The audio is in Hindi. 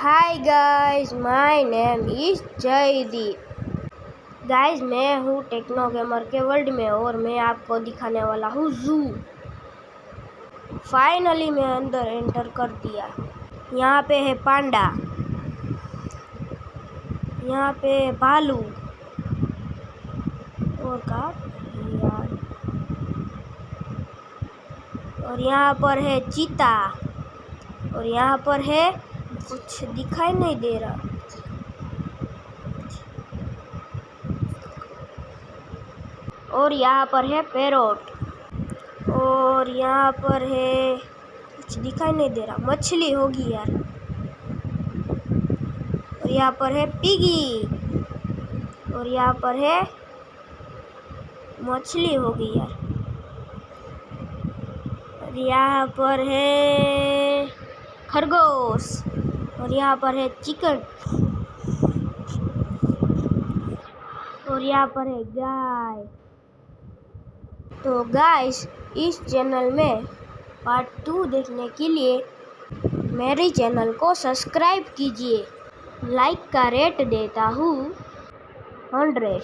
Hi guys, my name is Jaydeep. Guys, मैं हूँ टेक्नो गेमर के वर्ल्ड में और मैं आपको दिखाने वाला हूँ जू। फाइनली मैं अंदर एंटर कर दिया। यहाँ पे है पांडा, यहाँ पे है भालू और यार, और यहाँ पर है चीता और यहाँ पर है कुछ दिखाई नहीं दे रहा। और यहाँ पर है पैरोट और यहाँ पर है कुछ दिखाई नहीं दे रहा, मछली होगी यार। और यहाँ पर है पिगी और यहाँ पर है मछली होगी यार। और यहाँ पर है खरगोश और यहाँ पर है चिकन और यहाँ पर है गाय। तो गाइस, इस चैनल में पार्ट 2 देखने के लिए मेरे चैनल को सब्सक्राइब कीजिए। लाइक का रेट देता हूँ 100।